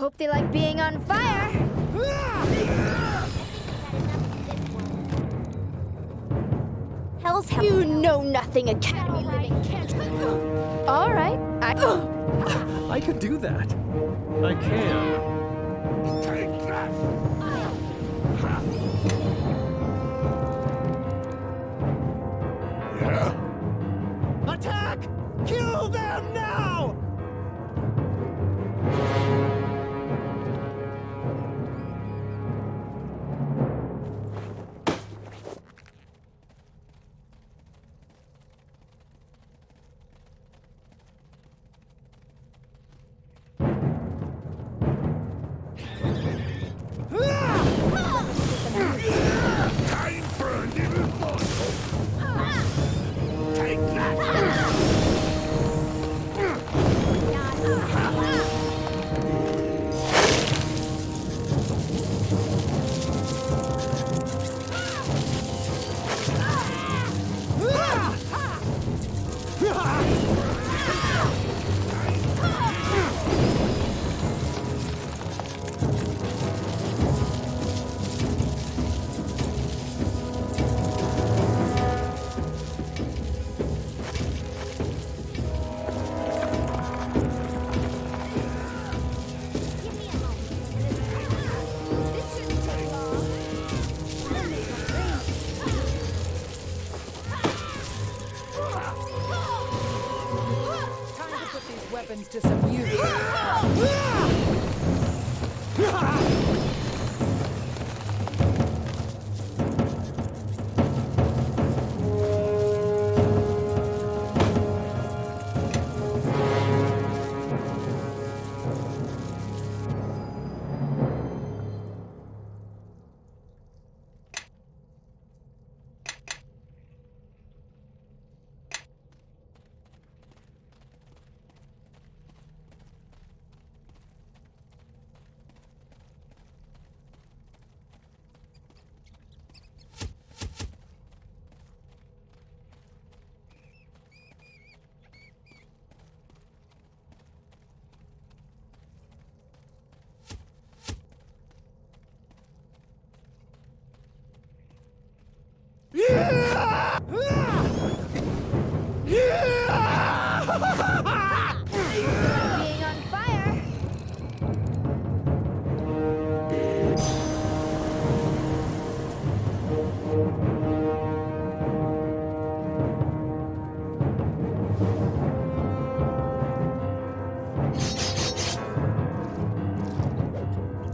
Hope they like being on fire. Hell's hell. You know nothing, Academy living can't. All right, I could do that. I can. Take that! Yeah? Attack! Kill them now! Time for a little fun! Take that! Weapons to some use. being on fire.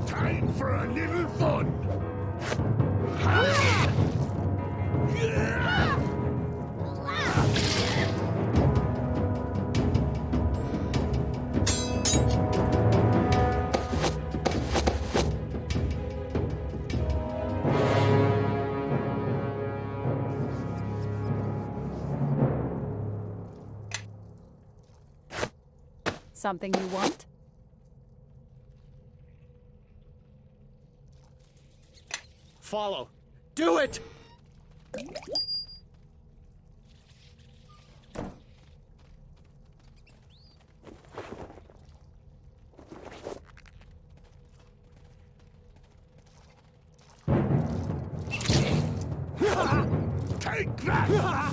Time for a little fun! Something you want? Follow. Do it! Take that! Take that!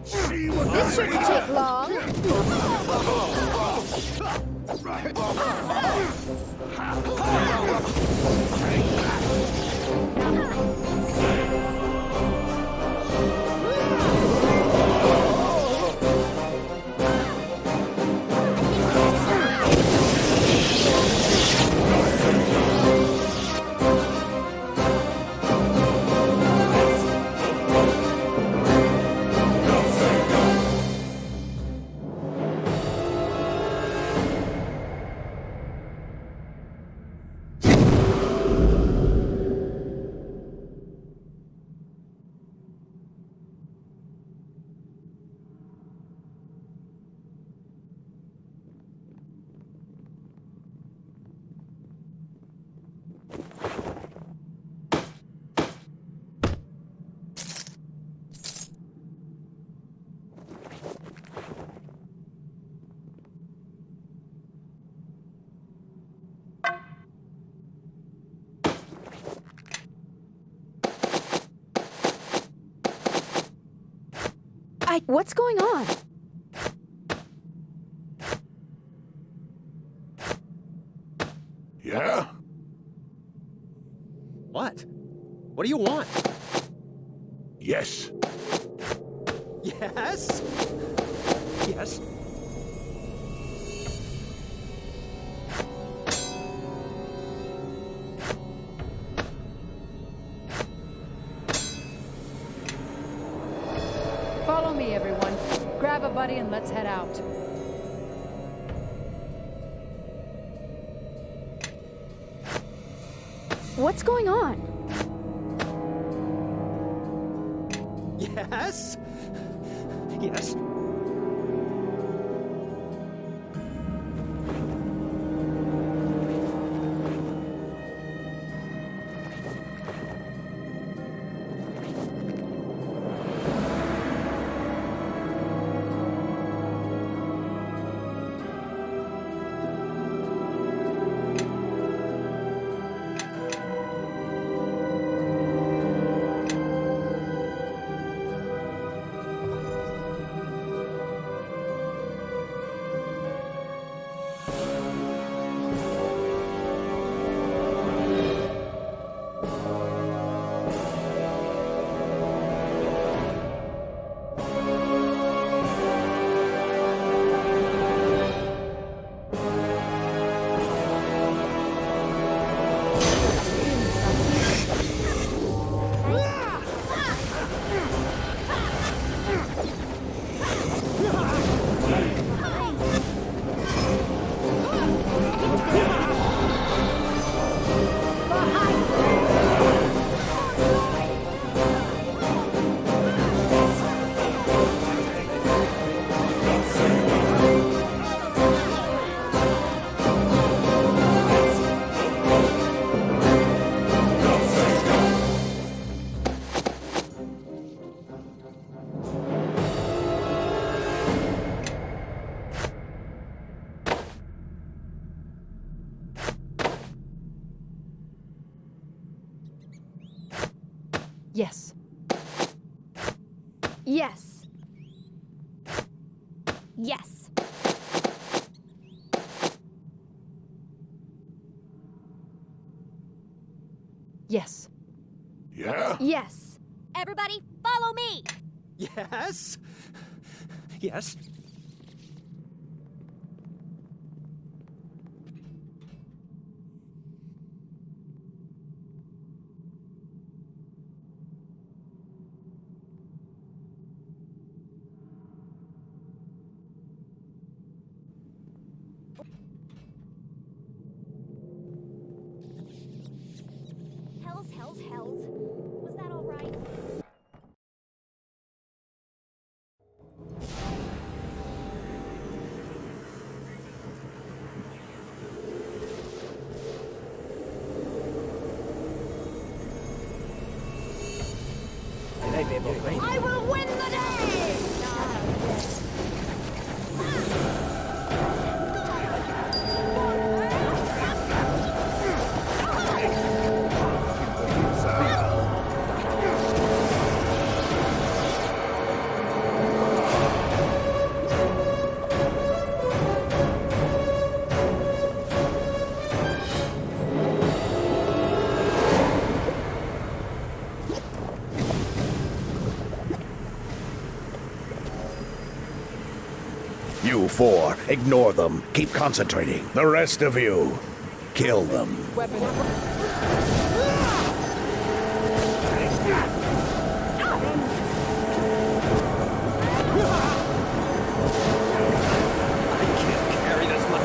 Let's see what This shouldn't take long. What's going on? Yeah? What? What do you want? Yes. Yes? Yes? Follow me, everyone. Grab a buddy and let's head out. What's going on? Yes? Yes? Yes. Yes. Yes. Yes. Yeah? Yes. Everybody, follow me! Yes? Yes? Hells. Was that all right? I will win the day! before. Ignore them. Keep concentrating. The rest of you, kill them. Carry this one.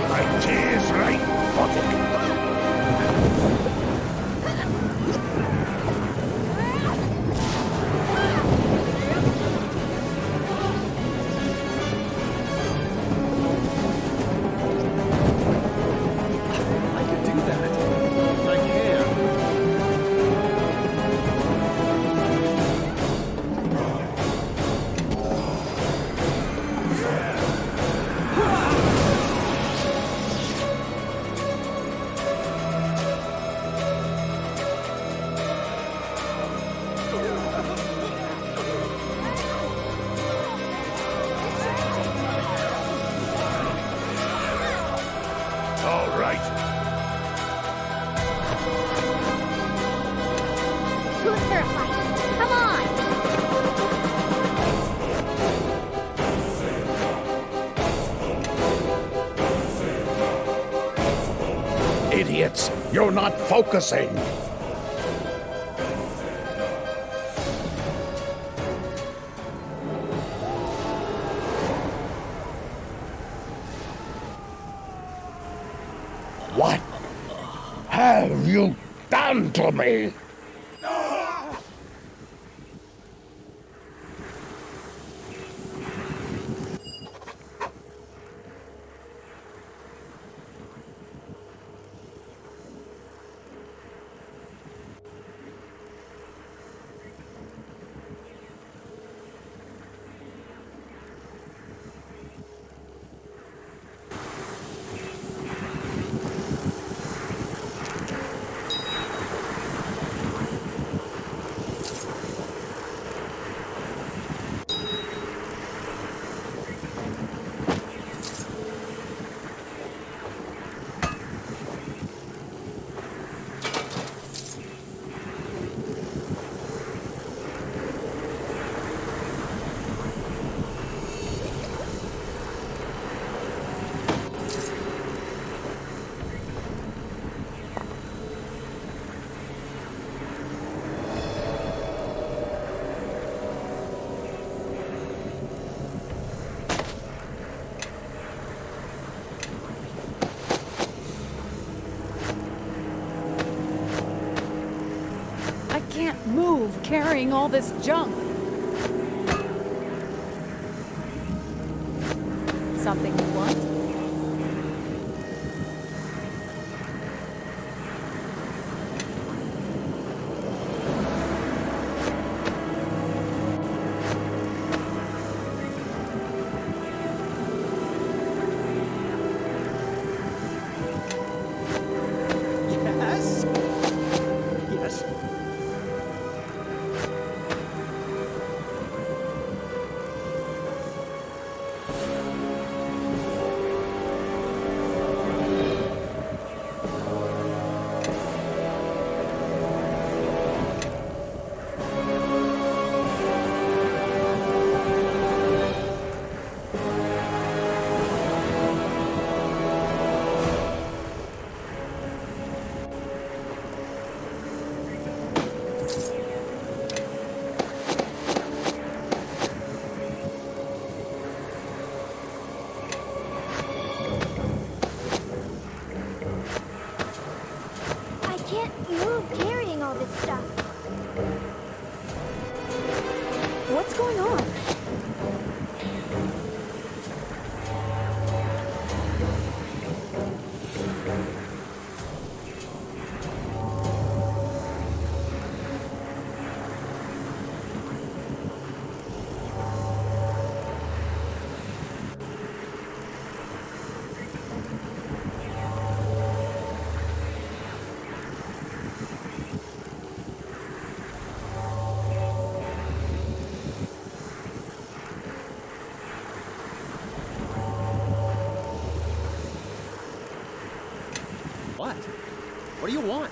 Ideas right, Buttock. I can do that. I can. All right. Who's terrified? Come on! Idiots, you're not focusing. What have you done to me? I can't move carrying all this junk. Something you want? Yes? Yes. What? What do you want?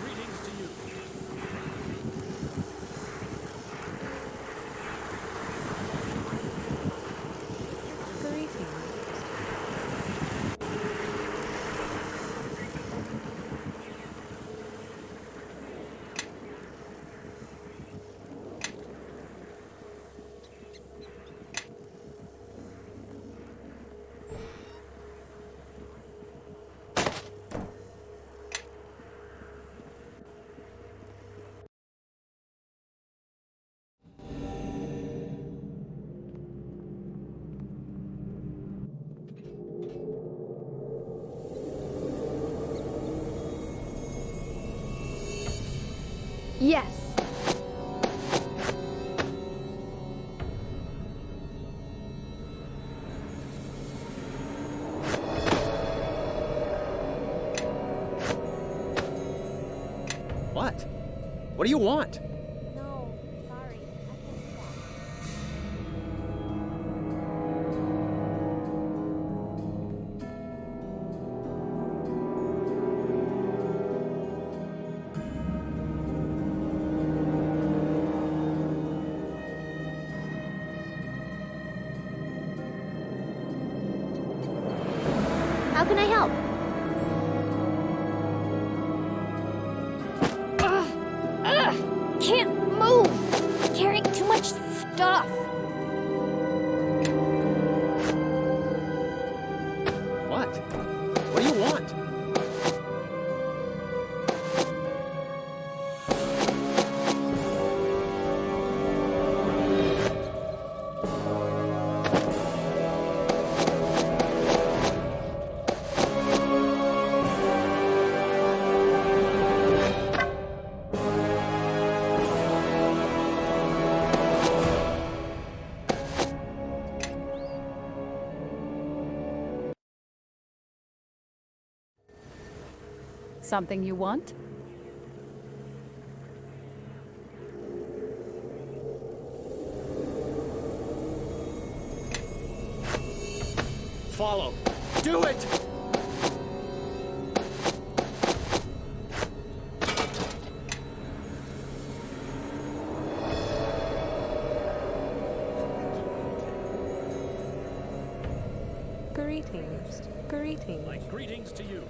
Greetings to you. Yes. What? What do you want? No, sorry. I can't do that. How can I help? Can't move! Carrying too much stuff! What? What do you want? Something you want? Follow. Do it! Greetings. Greetings. Like greetings to you.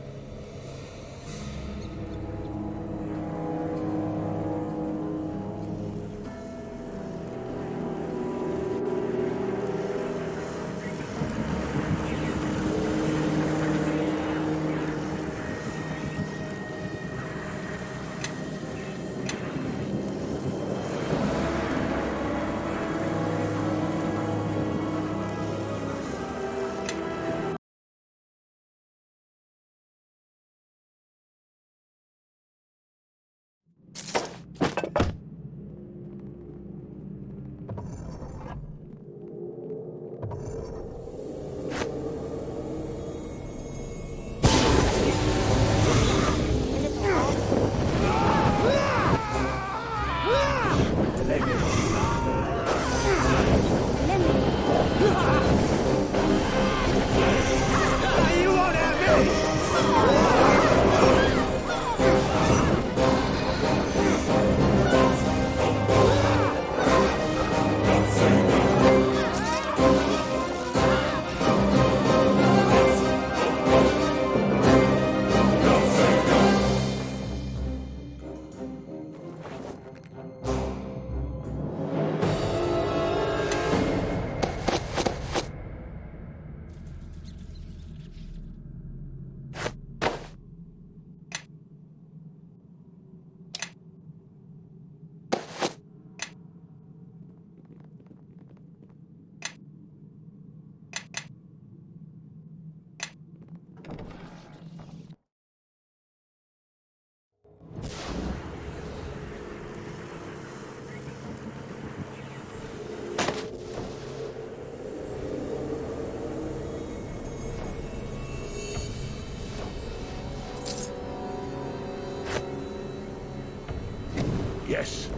Yes.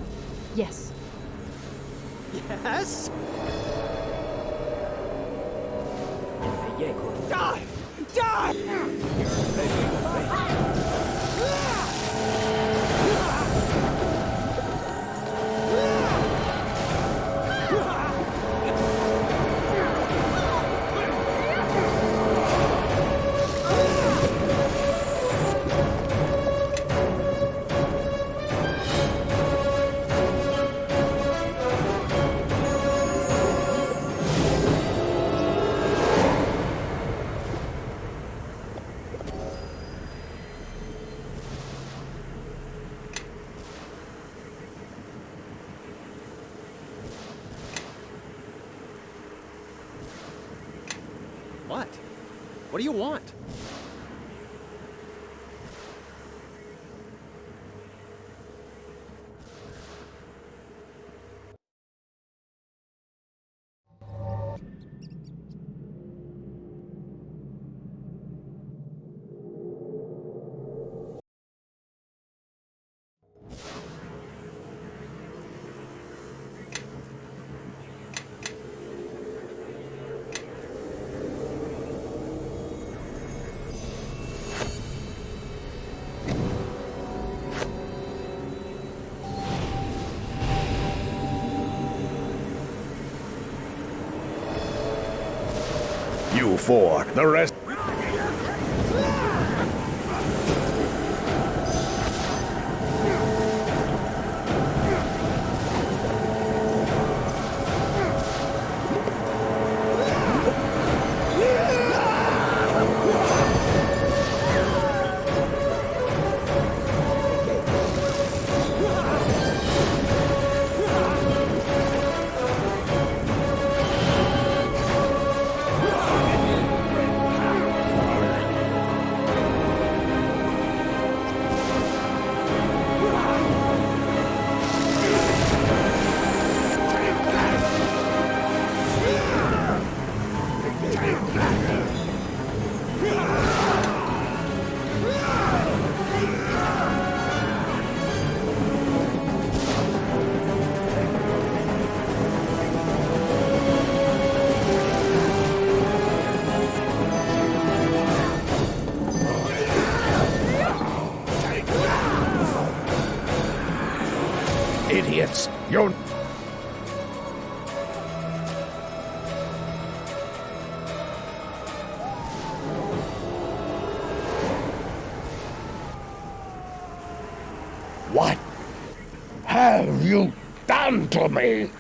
Yes. Yes? Die! Die! What? What do you want? You four, the rest. Idiots! You're... What have you done to me?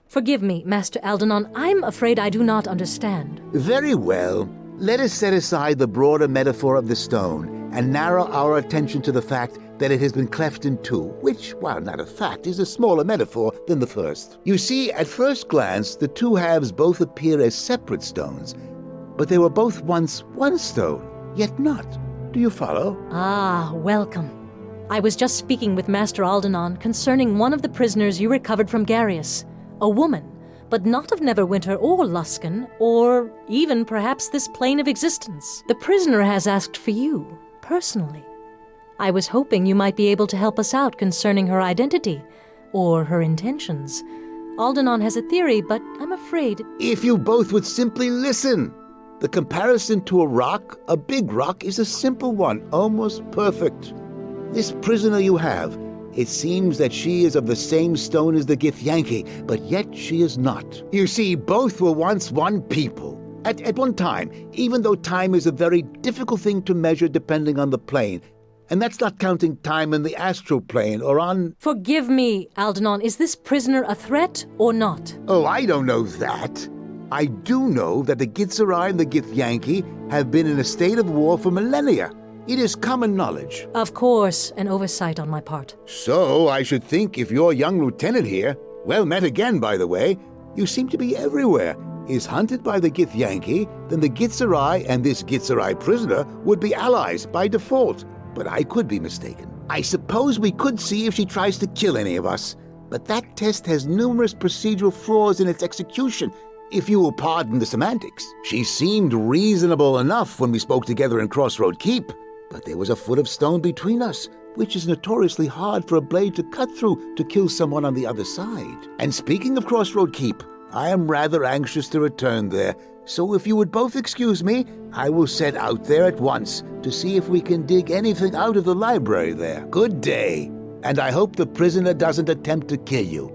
Forgive me, Master Aldenon. I'm afraid I do not understand. Very well. Let us set aside the broader metaphor of the stone and narrow our attention to the fact that it has been cleft in two, which, while not a fact, is a smaller metaphor than the first. You see, at first glance, the two halves both appear as separate stones, but they were both once one stone, yet not. Do you follow? Ah, welcome. I was just speaking with Master Aldenon concerning one of the prisoners you recovered from Garius, a woman, but not of Neverwinter or Luskan, or even perhaps this plane of existence. The prisoner has asked for you, personally. I was hoping you might be able to help us out concerning her identity, or her intentions. Aldenon has a theory, but I'm afraid... If you both would simply listen! The comparison to a rock, a big rock, is a simple one, almost perfect. This prisoner you have, it seems that she is of the same stone as the Githyanki, but yet she is not. You see, both were once one people. At one time, even though time is a very difficult thing to measure depending on the plane, and that's not counting time in the astral plane or on... Forgive me, Aldenon. Is this prisoner a threat or not? Oh, I don't know that. I do know that the Gitzerai and the Githyanki have been in a state of war for millennia. It is common knowledge. Of course, an oversight on my part. So I should think if your young lieutenant here, well met again, by the way, you seem to be everywhere, is hunted by the Githyanki, then the Gitzerai and this Gitzerai prisoner would be allies by default. But I could be mistaken. I suppose we could see if she tries to kill any of us, but that test has numerous procedural flaws in its execution, if you will pardon the semantics. She seemed reasonable enough when we spoke together in Crossroad Keep, but there was a foot of stone between us, which is notoriously hard for a blade to cut through to kill someone on the other side. And speaking of Crossroad Keep, I am rather anxious to return there, so if you would both excuse me, I will set out there at once to see if we can dig anything out of the library there. Good day, and I hope the prisoner doesn't attempt to kill you.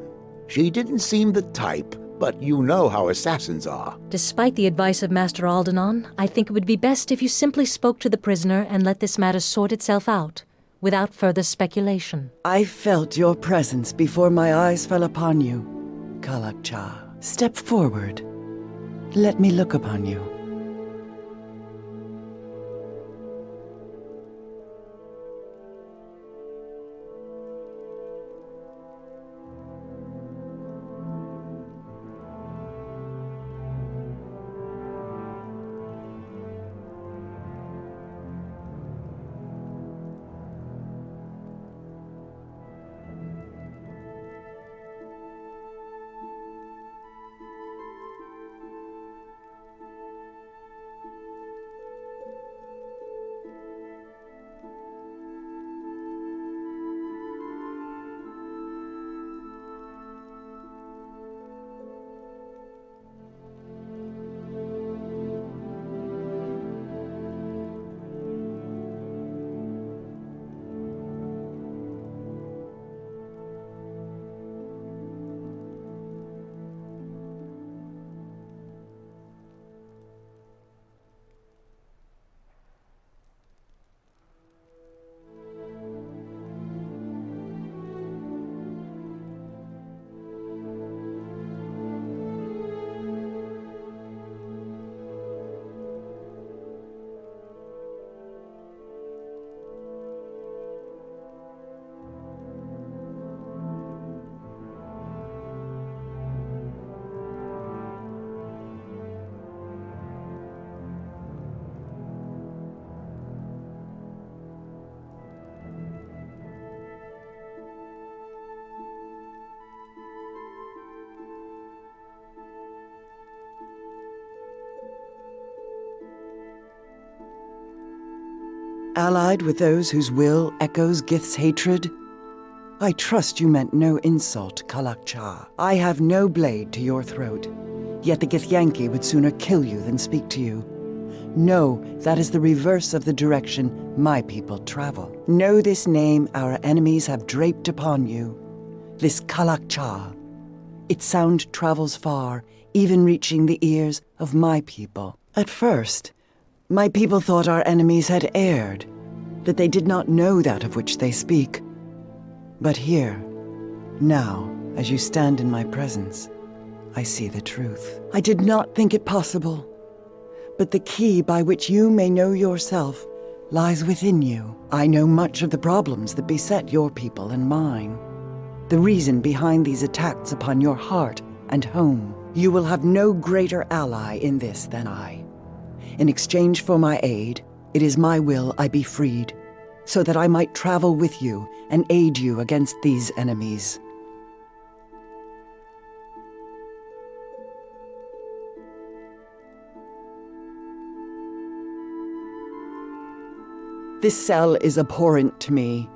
She didn't seem the type, but you know how assassins are. Despite the advice of Master Aldenon, I think it would be best if you simply spoke to the prisoner and let this matter sort itself out, without further speculation. I felt your presence before my eyes fell upon you, Kalakcha. Step forward. Let me look upon you. Allied with those whose will echoes Gith's hatred? I trust you meant no insult, Kalakcha. I have no blade to your throat, yet the Githyanki would sooner kill you than speak to you. Know that is the reverse of the direction my people travel. Know this name our enemies have draped upon you, this Kalakcha. Its sound travels far, even reaching the ears of my people. At first, my people thought our enemies had erred, that they did not know that of which they speak. But here, now, as you stand in my presence, I see the truth. I did not think it possible. But the key by which you may know yourself lies within you. I know much of the problems that beset your people and mine. The reason behind these attacks upon your heart and home. You will have no greater ally in this than I. In exchange for my aid, it is my will I be freed, so that I might travel with you and aid you against these enemies. This cell is abhorrent to me.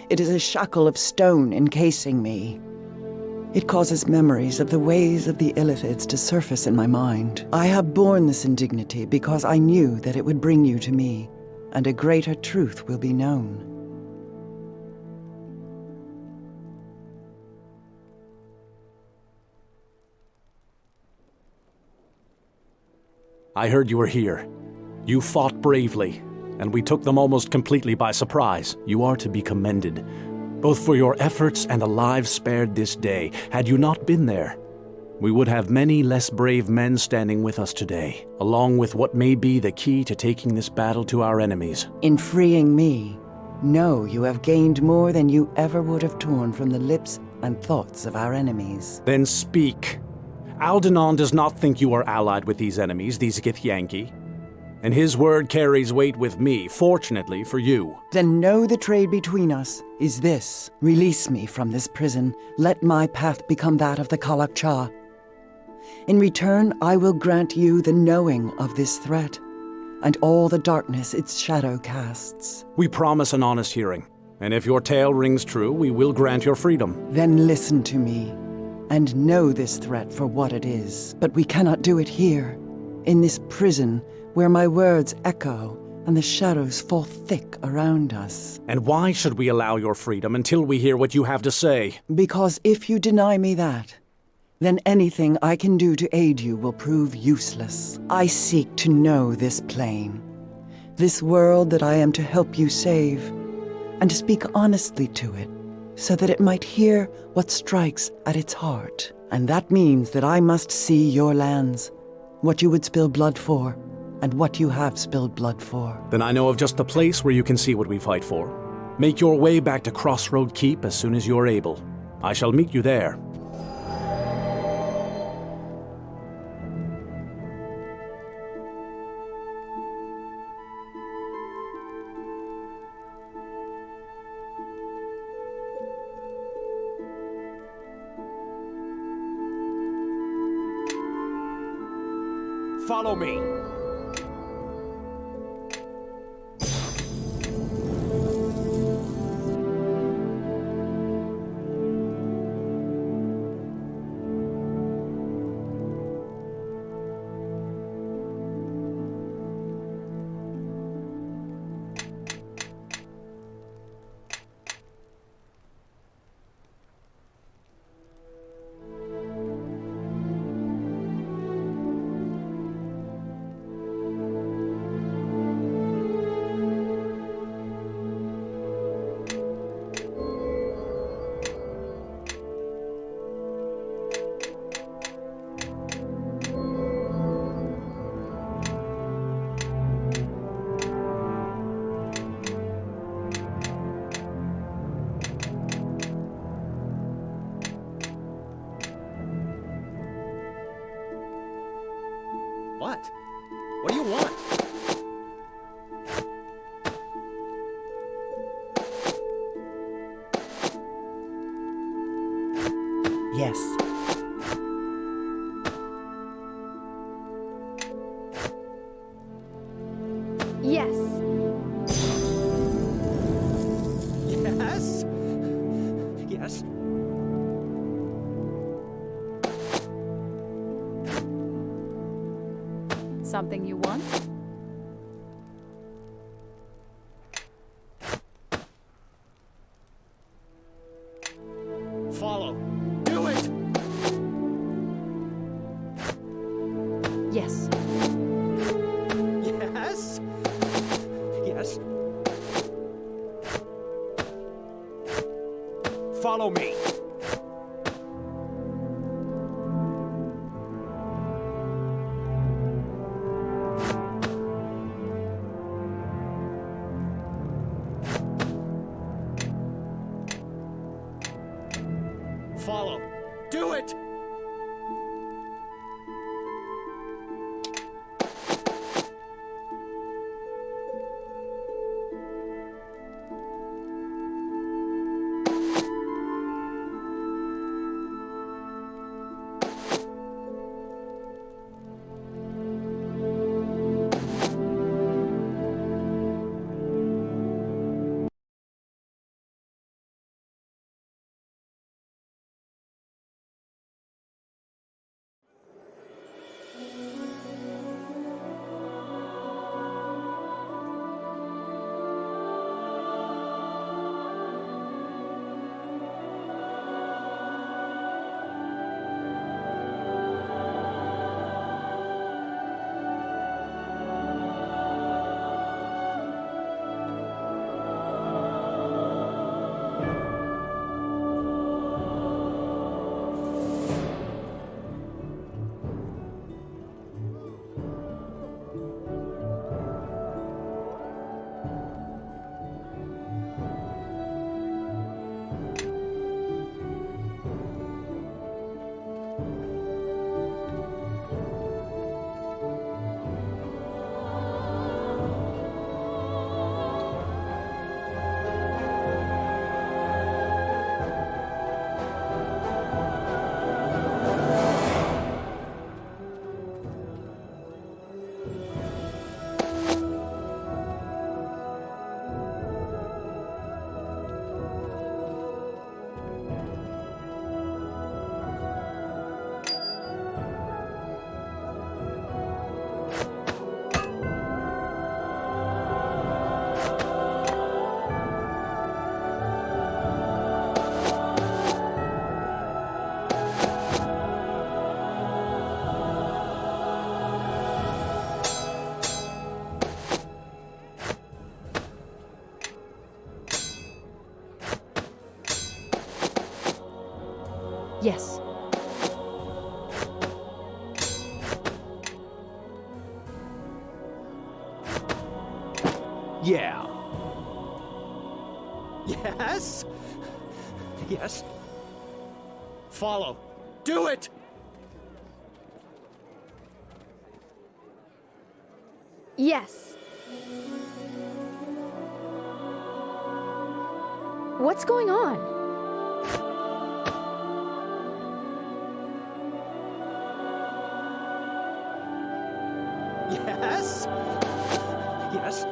It is a shackle of stone encasing me. It causes memories of the ways of the Illithids to surface in my mind. I have borne this indignity because I knew that it would bring you to me, and a greater truth will be known. I heard you were here. You fought bravely, and we took them almost completely by surprise. You are to be commended, both for your efforts and the lives spared this day. Had you not been there, we would have many less brave men standing with us today, along with what may be the key to taking this battle to our enemies. In freeing me, know you have gained more than you ever would have torn from the lips and thoughts of our enemies. Then speak. Aldenon does not think you are allied with these enemies, these Githyanki, and his word carries weight with me, fortunately for you. Then know the trade between us is this. Release me from this prison. Let my path become that of the Kalakcha. In return, I will grant you the knowing of this threat, and all the darkness its shadow casts. We promise an honest hearing, and if your tale rings true, we will grant your freedom. Then listen to me, and know this threat for what it is. But we cannot do it here, in this prison, where my words echo and the shadows fall thick around us. And why should we allow your freedom until we hear what you have to say? Because if you deny me that, then anything I can do to aid you will prove useless. I seek to know this plane, this world that I am to help you save, and to speak honestly to it, so that it might hear what strikes at its heart. And that means that I must see your lands, what you would spill blood for, and what you have spilled blood for. Then I know of just the place where you can see what we fight for. Make your way back to Crossroad Keep as soon as you are able. I shall meet you there. Follow me. What? What do you want? Yes. Yes. Yes? Yes? Something you want? Follow. Do it! Yes. Yes? Yes? Follow me. Yeah. Yes? Yes? Follow. Do it! Yes. What's going on? Yes? Yes?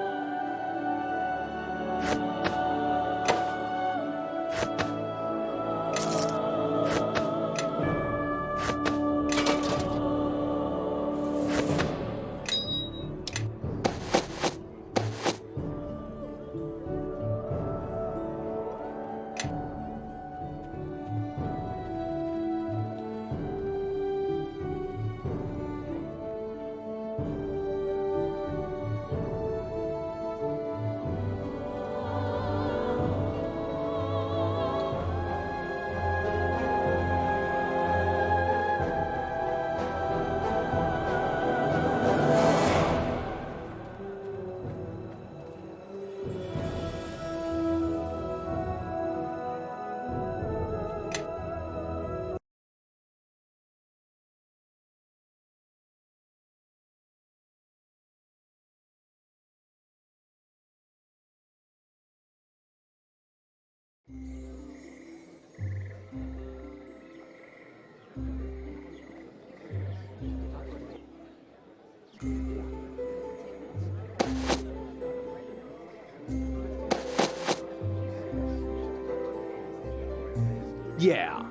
Yeah.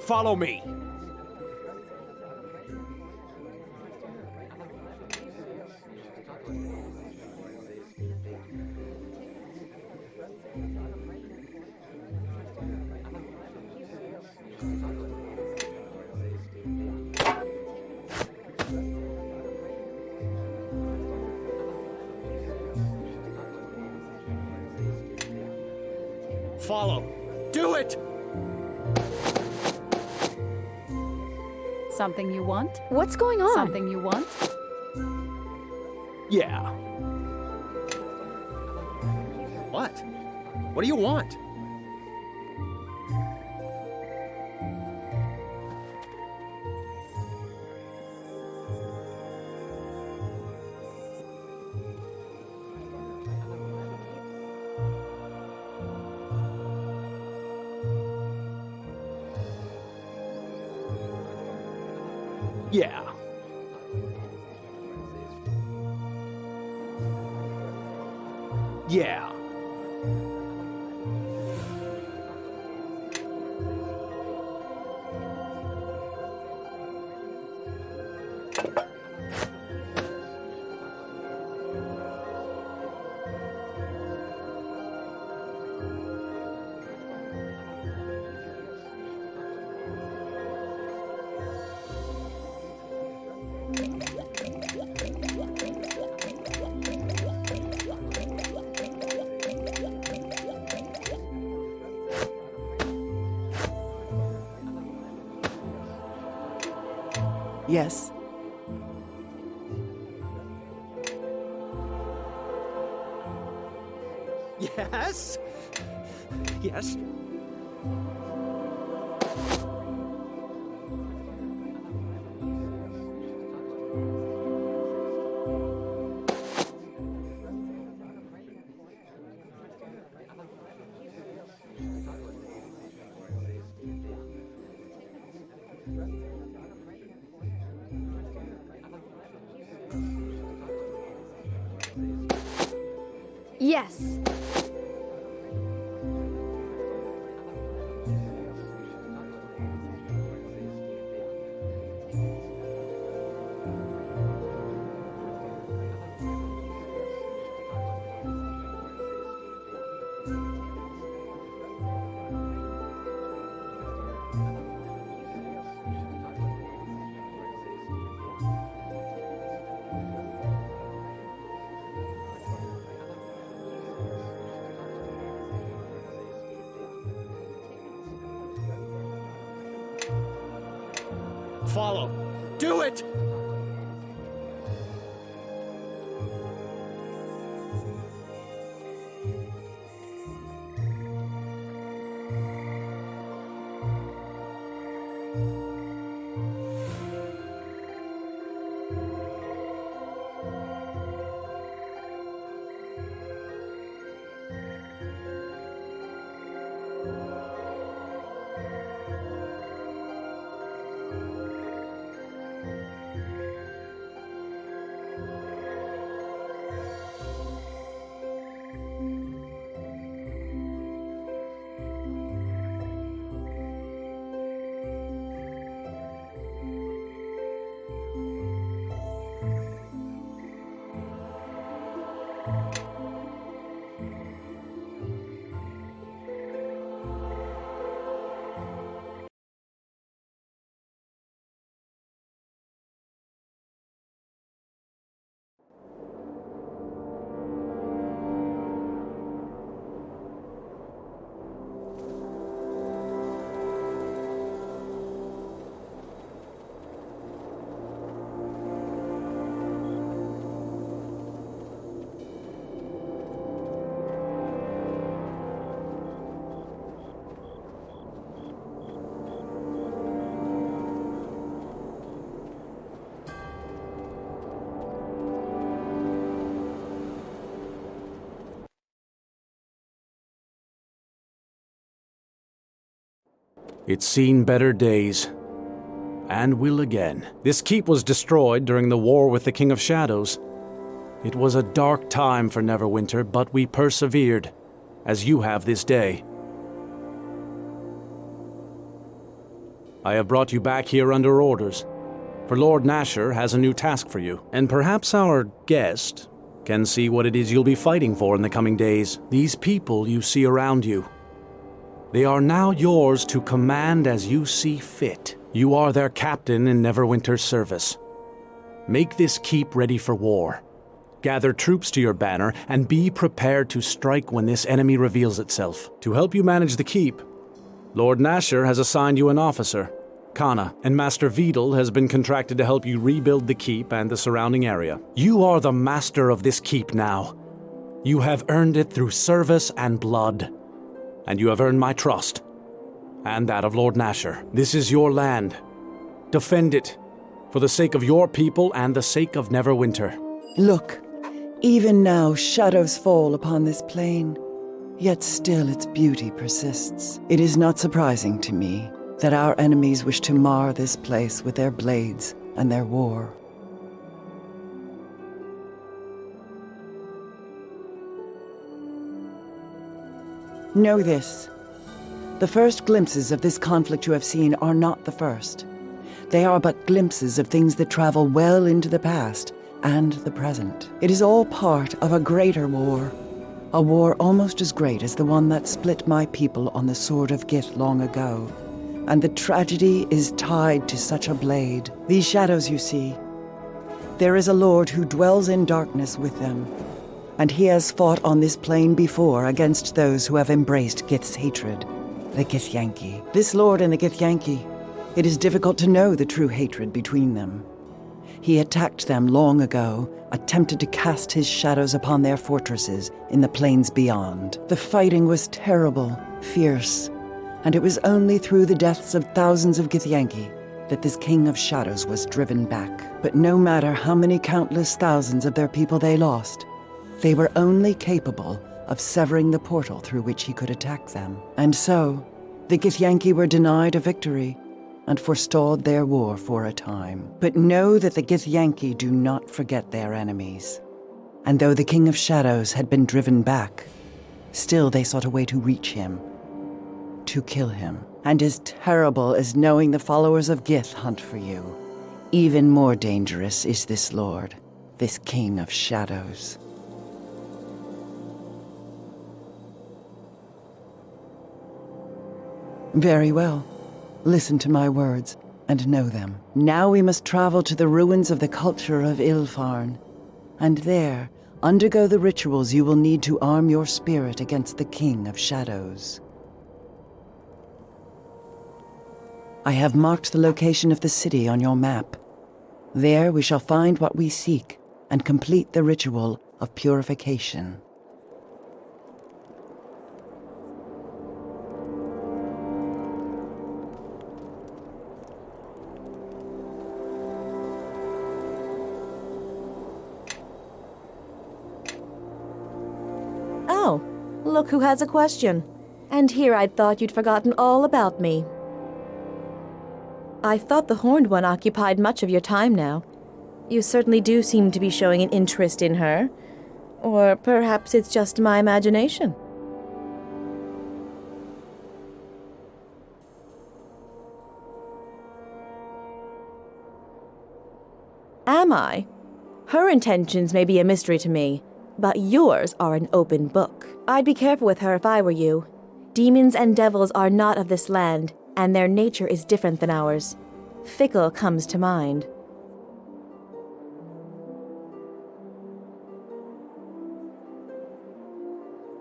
Follow me. Follow. Do it! Something you want? What's going on? Something you want? Yeah. What? What do you want? Yeah. Yeah. Yes. Yes? Yes? Yes. follow. Do it! It's seen better days, and will again. This keep was destroyed during the war with the King of Shadows. It was a dark time for Neverwinter, but we persevered, as you have this day. I have brought you back here under orders, for Lord Nasher has a new task for you, and perhaps our guest can see what it is you'll be fighting for in the coming days. These people you see around you, they are now yours to command as you see fit. You are their captain in Neverwinter's service. Make this keep ready for war. Gather troops to your banner, and be prepared to strike when this enemy reveals itself. To help you manage the keep, Lord Nasher has assigned you an officer, Kana, and Master Vidal has been contracted to help you rebuild the keep and the surrounding area. You are the master of this keep now. You have earned it through service and blood. And you have earned my trust, and that of Lord Nasher. This is your land. Defend it, for the sake of your people and the sake of Neverwinter. Look, even now shadows fall upon this plain, yet still its beauty persists. It is not surprising to me that our enemies wish to mar this place with their blades and their war. Know this. The first glimpses of this conflict you have seen are not the first. They are but glimpses of things that travel well into the past and the present. It is all part of a greater war. A war almost as great as the one that split my people on the Sword of Gith long ago. And the tragedy is tied to such a blade. These shadows you see, there is a lord who dwells in darkness with them. And he has fought on this plain before against those who have embraced Gith's hatred, the Githyanki. This lord and the Githyanki, it is difficult to know the true hatred between them. He attacked them long ago, attempted to cast his shadows upon their fortresses in the plains beyond. The fighting was terrible, fierce, and it was only through the deaths of thousands of Githyanki that this King of Shadows was driven back. But no matter how many countless thousands of their people they lost, they were only capable of severing the portal through which he could attack them. And so, the Githyanki were denied a victory and forestalled their war for a time. But know that the Githyanki do not forget their enemies. And though the King of Shadows had been driven back, still they sought a way to reach him, to kill him. And as terrible as knowing the followers of Gith hunt for you, even more dangerous is this lord, this King of Shadows. Very well. Listen to my words, and know them. Now we must travel to the ruins of the culture of Ilfarn, and there undergo the rituals you will need to arm your spirit against the King of Shadows. I have marked the location of the city on your map. There we shall find what we seek and complete the ritual of purification. Oh, look who has a question. And here I'd thought you'd forgotten all about me. I thought the Horned One occupied much of your time now. You certainly do seem to be showing an interest in her. Or perhaps it's just my imagination. Am I? Her intentions may be a mystery to me, but yours are an open book. I'd be careful with her if I were you. Demons and devils are not of this land, and their nature is different than ours. Fickle comes to mind.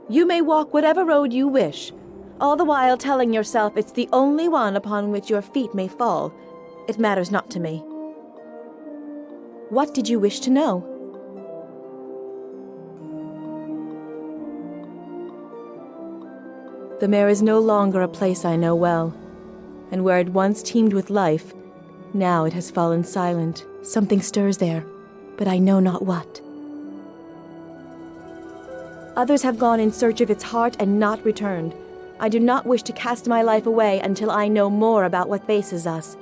You may walk whatever road you wish, all the while telling yourself it's the only one upon which your feet may fall. It matters not to me. What did you wish to know? The Mare is no longer a place I know well, and where it once teemed with life, now it has fallen silent. Something stirs there, but I know not what. Others have gone in search of its heart and not returned. I do not wish to cast my life away until I know more about what faces us.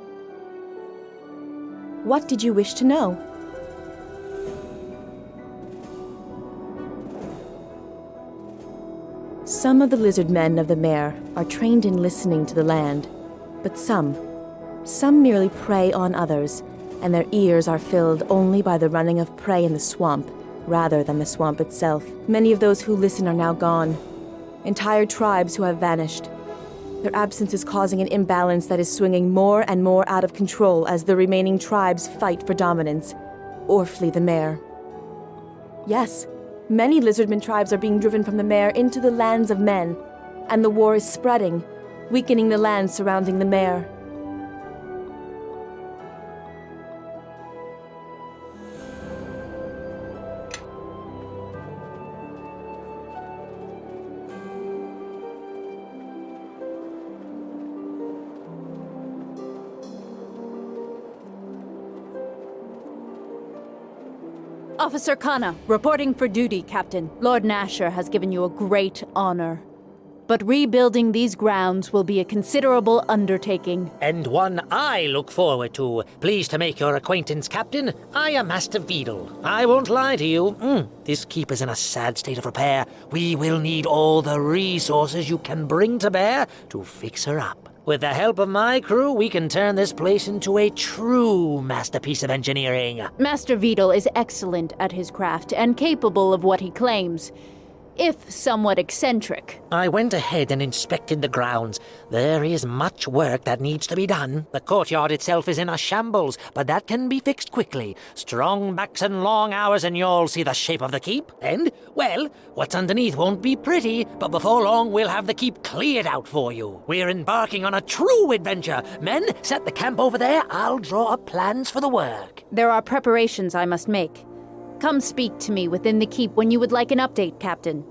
What did you wish to know? Some of the lizard men of the Mare are trained in listening to the land, but some merely prey on others, and their ears are filled only by the running of prey in the swamp, rather than the swamp itself. Many of those who listen are now gone, entire tribes who have vanished. Their absence is causing an imbalance that is swinging more and more out of control as the remaining tribes fight for dominance, or flee the Mare. Yes, many lizardman tribes are being driven from the Mare into the lands of men, and the war is spreading, weakening the lands surrounding the Mare. Officer Khanna, reporting for duty, Captain. Lord Nasher has given you a great honor. But rebuilding these grounds will be a considerable undertaking. And one I look forward to. Pleased to make your acquaintance, Captain. I am Master Vedel. I won't lie to you. This keep is in a sad state of repair. We will need all the resources you can bring to bear to fix her up. With the help of my crew, we can turn this place into a true masterpiece of engineering. Master Vedel is excellent at his craft and capable of what he claims, if somewhat eccentric. I went ahead and inspected the grounds. There is much work that needs to be done. The courtyard itself is in a shambles, but that can be fixed quickly. Strong backs and long hours and you'll see the shape of the keep. And, well, what's underneath won't be pretty, but before long we'll have the keep cleared out for you. We're embarking on a true adventure. Men, set the camp over there. I'll draw up plans for the work. There are preparations I must make. Come speak to me within the keep when you would like an update, Captain.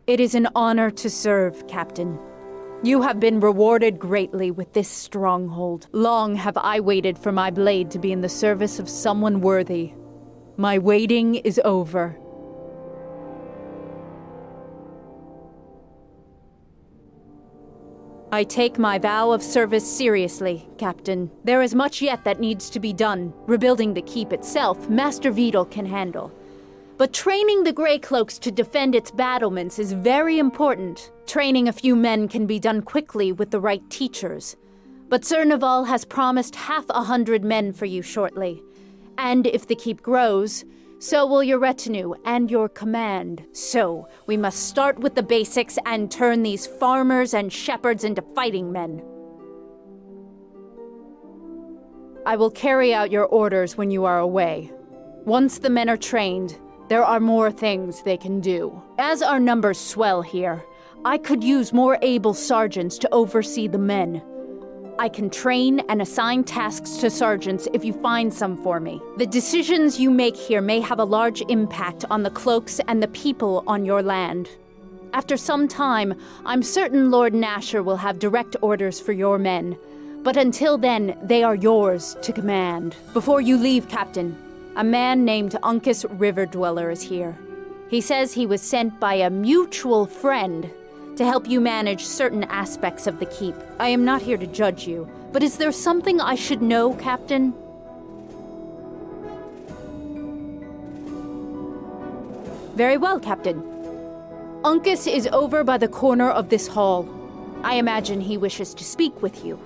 It is an honor to serve, Captain. You have been rewarded greatly with this stronghold. Long have I waited for my blade to be in the service of someone worthy. My waiting is over. I take my vow of service seriously, Captain. There is much yet that needs to be done. Rebuilding the keep itself, Master Vidal can handle. But training the Grey Cloaks to defend its battlements is very important. Training a few men can be done quickly with the right teachers. But Sir Naval has promised 100 men for you shortly. And if the keep grows, so will your retinue and your command. So, we must start with the basics and turn these farmers and shepherds into fighting men. I will carry out your orders when you are away. Once the men are trained, there are more things they can do. As our numbers swell here, I could use more able sergeants to oversee the men. I can train and assign tasks to sergeants if you find some for me. The decisions you make here may have a large impact on the cloaks and the people on your land. After some time, I'm certain Lord Nasher will have direct orders for your men. But until then, they are yours to command. Before you leave, Captain, a man named Uncas River Dweller is here. He says he was sent by a mutual friend to help you manage certain aspects of the keep. I am not here to judge you, but is there something I should know, Captain? Very well, Captain. Uncas is over by the corner of this hall. I imagine he wishes to speak with you.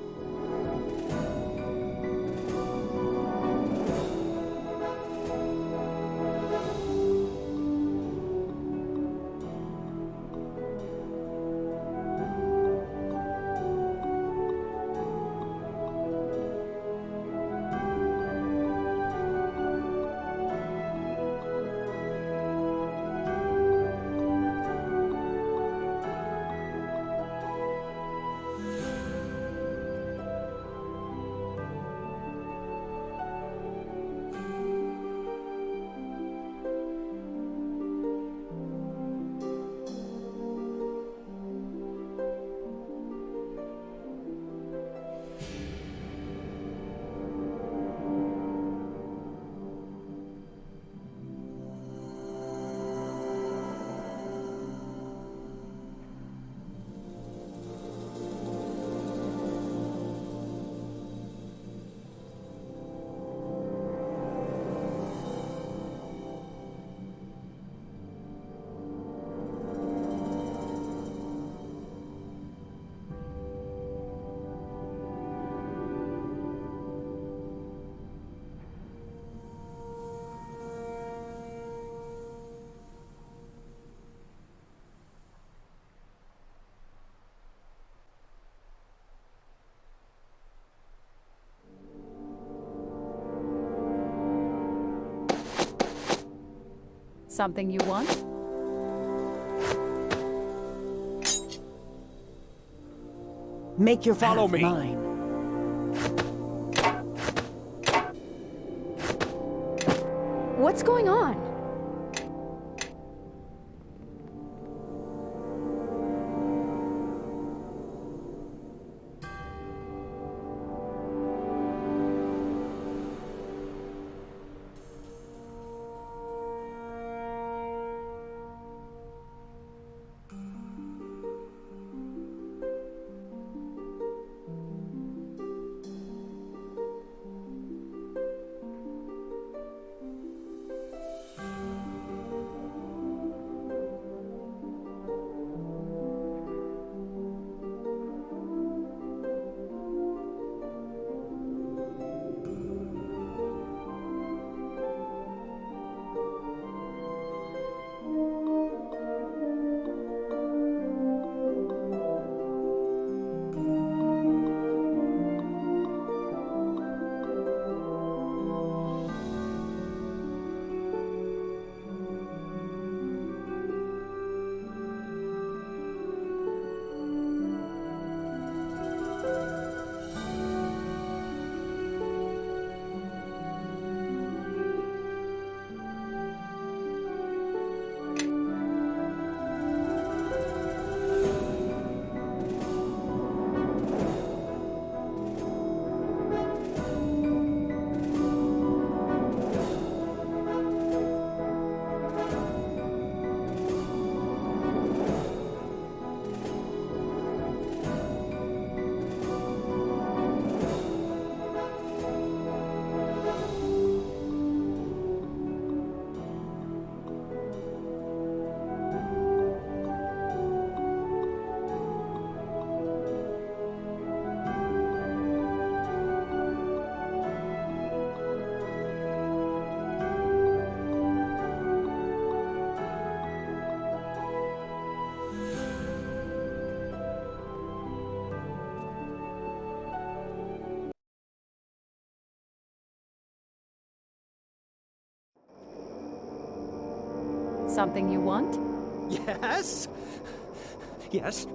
Something you want? Make your Follow path me. mine. What's going on? Something you want? Yes? Yes?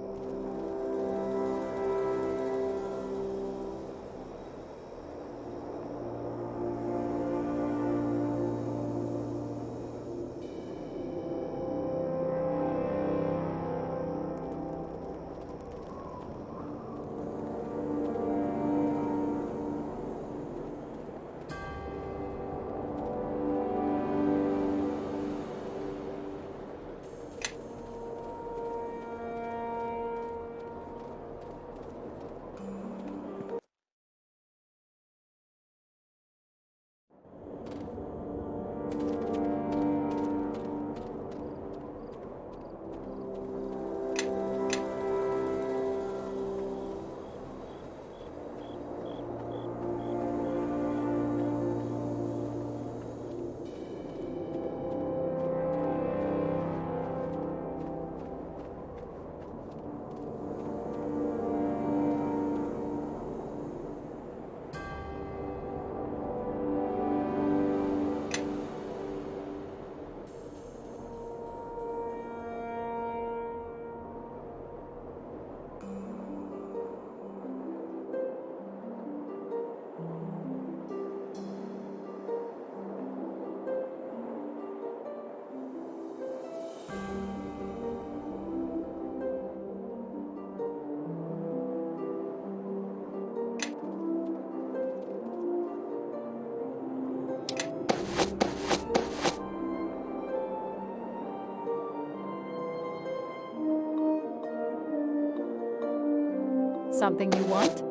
Something you want?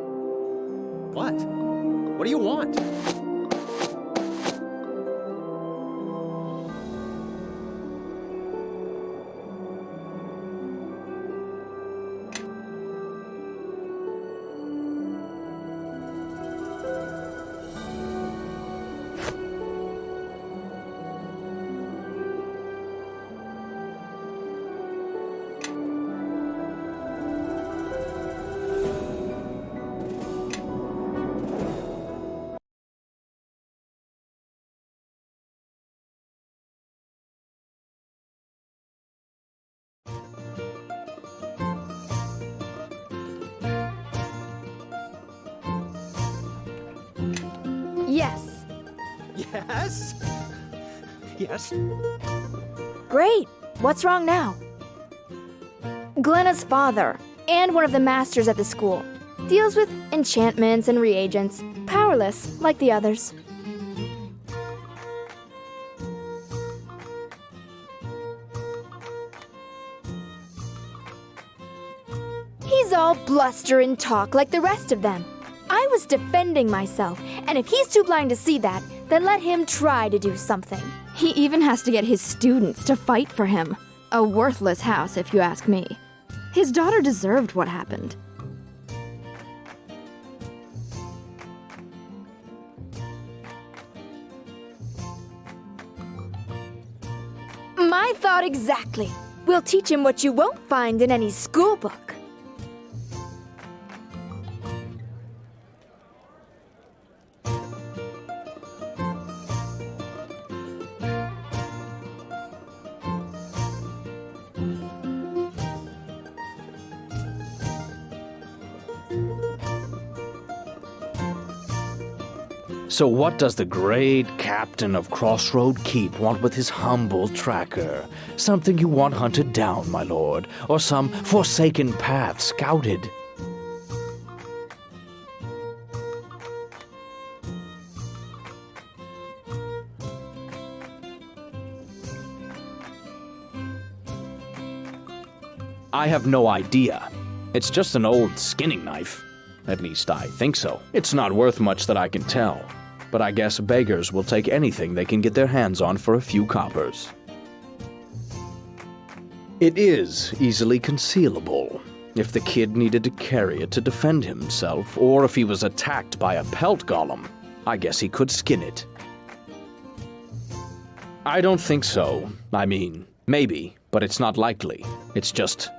What? What do you want? Yes. Yes? Yes? Great. What's wrong now? Glenna's father, and one of the masters at the school, deals with enchantments and reagents, powerless like the others. He's all bluster and talk like the rest of them. I was defending myself, and if he's too blind to see that, then let him try to do something. He even has to get his students to fight for him. A worthless house, if you ask me. His daughter deserved what happened. My thought exactly. We'll teach him what you won't find in any school book. So what does the great captain of Crossroad Keep want with his humble tracker? Something you want hunted down, my lord, or some forsaken path scouted? I have no idea. It's just an old skinning knife. At least I think so. It's not worth much that I can tell. But I guess beggars will take anything they can get their hands on for a few coppers. It is easily concealable. If the kid needed to carry it to defend himself, or if he was attacked by a pelt golem, I guess he could skin it. I don't think so. I mean, maybe, but it's not likely. It's just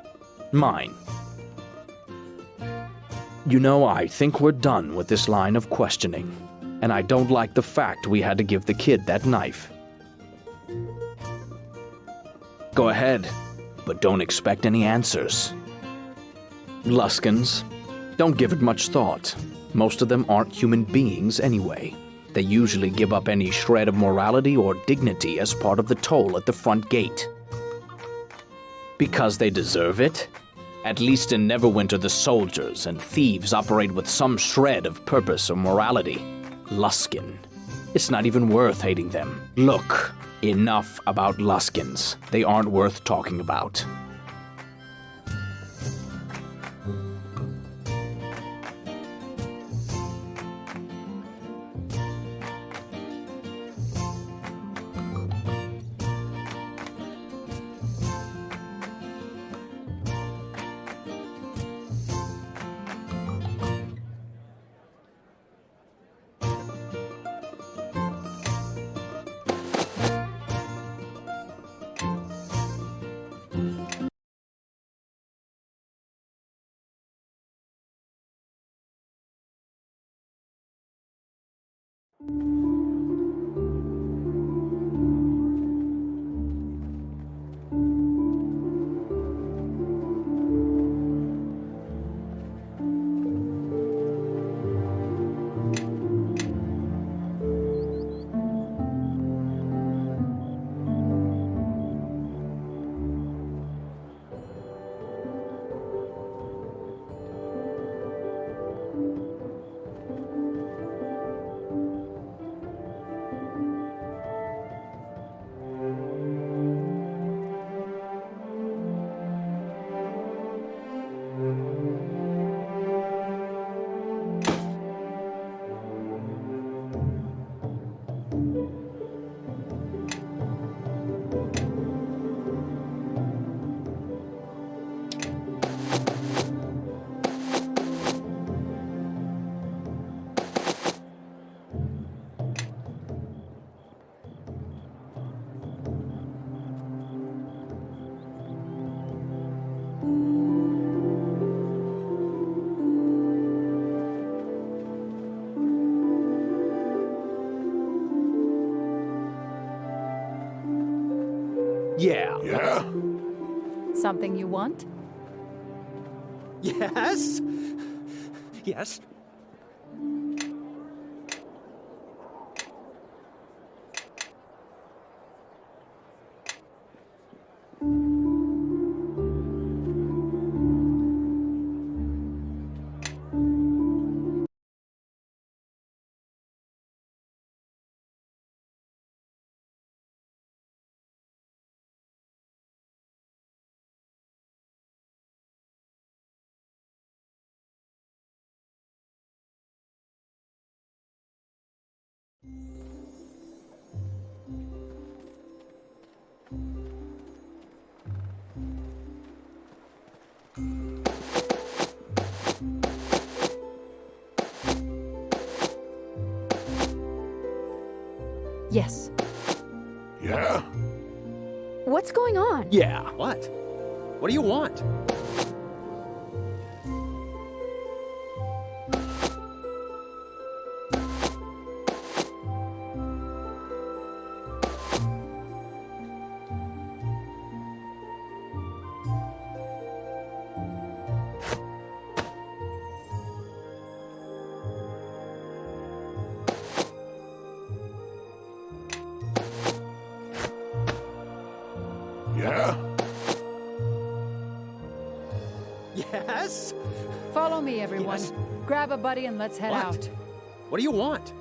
mine. You know, I think we're done with this line of questioning, and I don't like the fact we had to give the kid that knife. Go ahead, but don't expect any answers. Luskans, don't give it much thought. Most of them aren't human beings anyway. They usually give up any shred of morality or dignity as part of the toll at the front gate. Because they deserve it? At least in Neverwinter, the soldiers and thieves operate with some shred of purpose or morality. Luskan. It's not even worth hating them. Look, enough about Luskans. They aren't worth talking about. Yeah. Yeah? Something you want? Yes? Yes? Yes. Yeah? What's going on? Yeah. What? What do you want? Yeah? Yes? Follow me, everyone. Yes. Grab a buddy and let's head What? out. What do you want?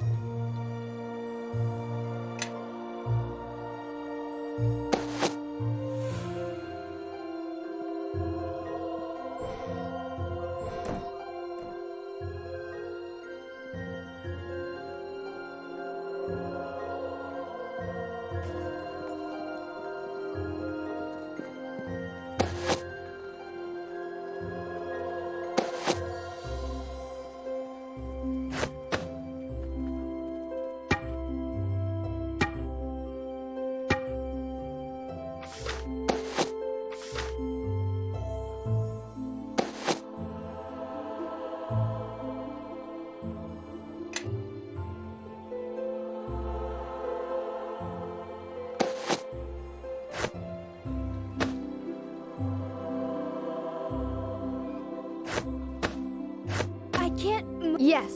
Yes.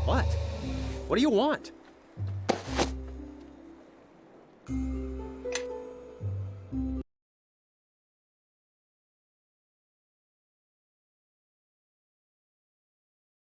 What? What do you want?